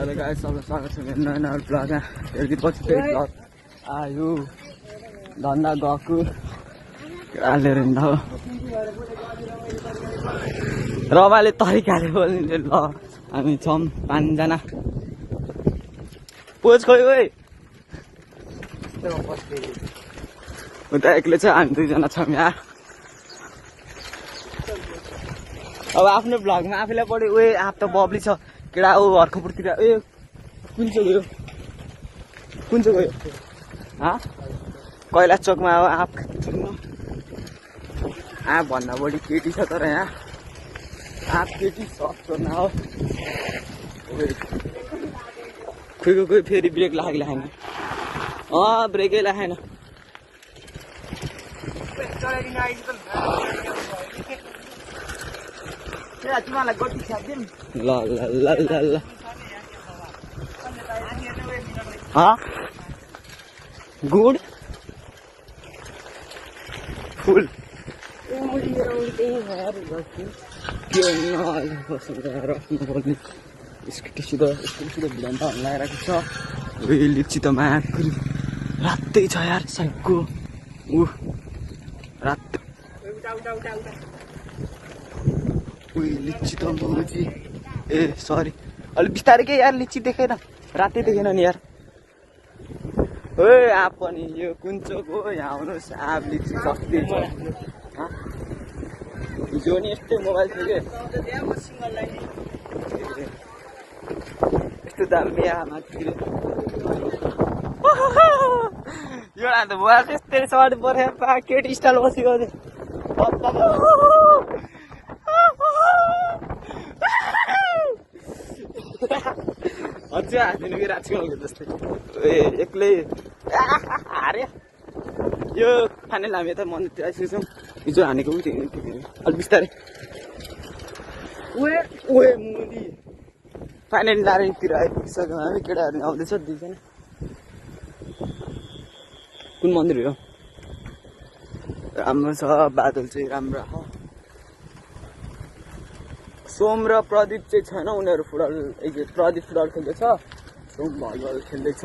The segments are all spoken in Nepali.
हेलो गाइस, सबैलाई स्वागत छ मेरो नयाँ ब्लगमा। धेरै दिनपछि फेरि ब्लग आयो। धन्दा गएको केटाले हिँड्दा हो रमाले तरिकाले बोल्ने। ल हामी छौँ 5 जना। पोज खोइ ओइ उता एक्लै छ, हामी 2 जना छौँ यहाँ। अब आफ्नो ब्लगमा आफैलाई पढ्यो। ओए आप त बब्ली छ केटा। ओ हर्कपुरतिर ए कुन चाहिँ गयो कैलाश चोकमा हो आप भन्दा बढी केटी छ तर यहाँ आप केटी सक्छ न हो। कोही फेरि ब्रेक लागेन। ब्रेकै लागेन। ल ल ल ल गुड फुल स्कुटीसित भिडान त लगाइरहेको छ। उयो लिप्ची त माकुरी रातै छ यार साइकको रात। उयो लिची त मोजी ए सरी अलिक बिस्तारै के यार। लिची देखेन रातै देखेन नि यार। ओए आप पनि यो कुन चोक हो यहाँ आउनुहोस्। आप लिची सस्तै छ। हिजो नि यस्तै मोबाइल थियो कि यस्तो दामी माथि यो त मोबाइल त्यस्तै सर्ट पऱ्यो केटी स्टाइल बसेको अझै हाँसिदिनु कि राजकमलको जस्तै एक्लै हारे। यो फाइनल हामी यता मन्दिरतिर आइसकेको छौँ। हिजो हानेको पनि थियो अलिक बिस्तारै। ओए मुली फाइनल नारायणतिर आइपुगिसक्यौँ हामी। केटाहरू आउँदैछ 2 जना। कुन मन्दिर हो? राम्रो छ बादल चाहिँ राम्रो। सोम र प्रदीप चाहिँ छैन, उनीहरू फुटबल प्रदीप फुटबल खेल्दैछ, सोम भलिबल खेल्दैछ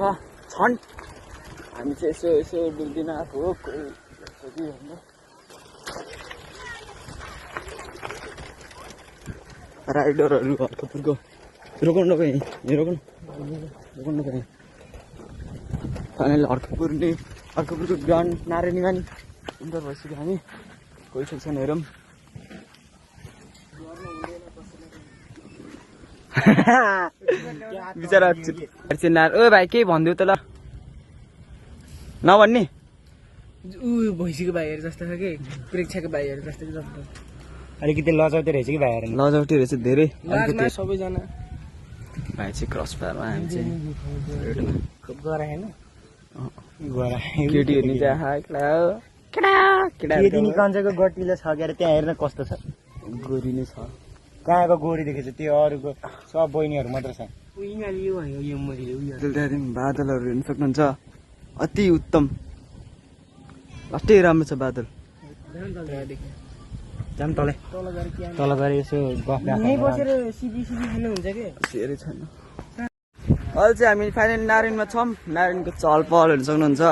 छन्। हामी चाहिँ यसो डुल्दिन आएको हो। राइडरहरू हर्कपुरको रोक्नु नगएँ फाइनल हर्कपुरको ग्राउन्ड नारायणीमा नि इन्टर भइसक्यो हामी। कोही छैन हेरौँ। बिचरा ओ भाइ केही भनिदियो त ल। नभन्ने भैँसीको भाइहरू जस्तो छ कि प्रेक्षाको भाइहरू जस्तो अलिकति लजाउटे रहेछ कि भाइहरू। लजाउटी रहेछ धेरै सबैजना भाइ चाहिँ क्रस फायरमा। हामी चाहिँ गरा होइन केटी हेर्ने केटी निकान्छको गट्टीले छ क्यारे त्यहाँ हेर्न कस्तो छ। गोरी नै छ। कहाँको गोरी देखेछ त्यो अरूको सब बहिनीहरू मात्र छ। त्यहाँदेखि बादलहरू हेर्न सक्नुहुन्छ अति उत्तम अति राम्रो छ बादल। जाम तल गएर यसो गफ बसेर सिबी खानुहुन्छ कि सेरै छैन। अहिले चाहिँ हामी फाइनल नारायणमा छौँ। नारायणको चहल पहल हेर्न सक्नुहुन्छ।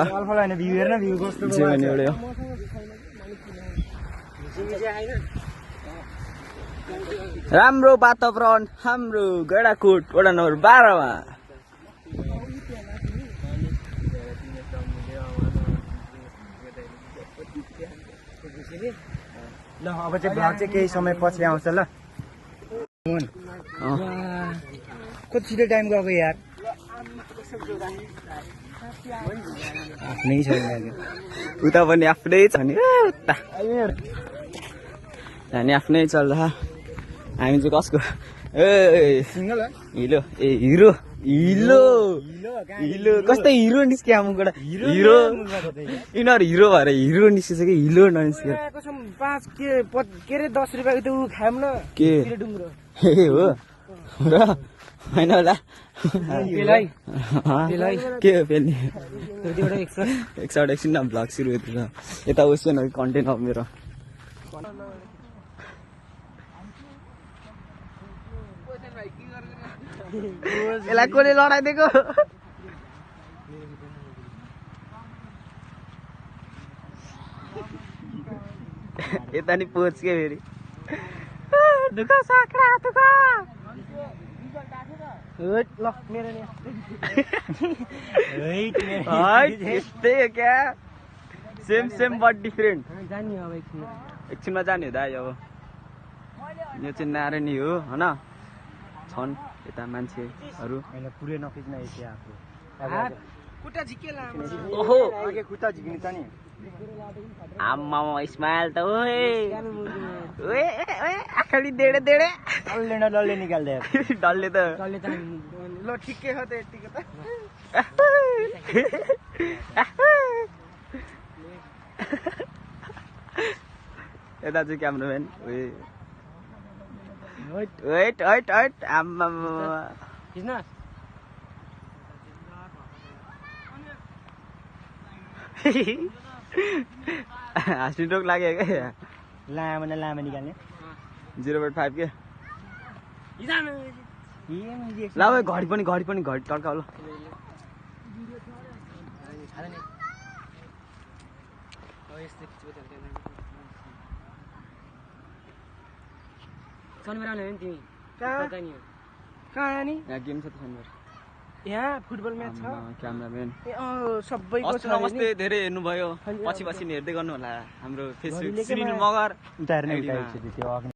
एउटा राम्रो वातावरण हाम्रो गैडाकोट वडा नम्बर 12मा। ल अब चाहिँ भ्लग चाहिँ केही समय पछि आउँछ ल। कति छिटो टाइम गएको यार। आफ्नै छ उता पनि आफ्नै छ नि उता हामी आफ्नै चल्छ। हामी चाहिँ कसको हिलो ए हिरो कस्तो हिरो निस्क्यो मुखबाट। हिरो यिनीहरू हिरो भएर हिरो निस्केछ कि हिलो ननिस्क्यो। 5 के 10 रुपियाँको त्यो खायौँ न के डुङ्ग्रो ए हो र होइन होला के हो पेल्ने एकछिन न भ्लग सुरु हुँदैछ। यता उसिन कन्टेन्ट हो मेरो। यसलाई कसले लडाइदिएको यता नि पोच के फेरि दुःख साक्रा दुःख ल मेरो नि यस्तै हो क्या सेम बट डिफरेन्ट जाने अब एकछिन एकछिनमा जाने हो दाइ अब यो चाहिँ नारायणी हो होइन छन् यता मान्छेहरू होइन पुरै नखिच्न यति आएको खुट्टा झिकेला ओहो अघि खुट्टा झिक्ने त नि आम्मा स्माइल त ओए ओए आखरी डेडे डल्ले निकाल्दै डल्ले त चल्ले त ल ठिकै हो त यतिको त यता चाहिँ क्यामराम्यान वेट आम्मा खिच्न हाँस्ने टोक लाग्यो क्या लामो निकाल्ने 0.5 के मैले ला भाइ घडी पनि टर्काउ ल शनिबार आउने हो नि तिमी कहाँ कहाँ नि यहाँ गेम छ त शनिबार यहाँ फुटबल म्याच छ क्यामराम्यान ए सबैको छ नमस्ते धेरै हेर्नुभयो पछि हेर्दै गर्नु होला हाम्रो फेसबुक श्रीनिल मगर उतार्ने उतारेको थियो त्यो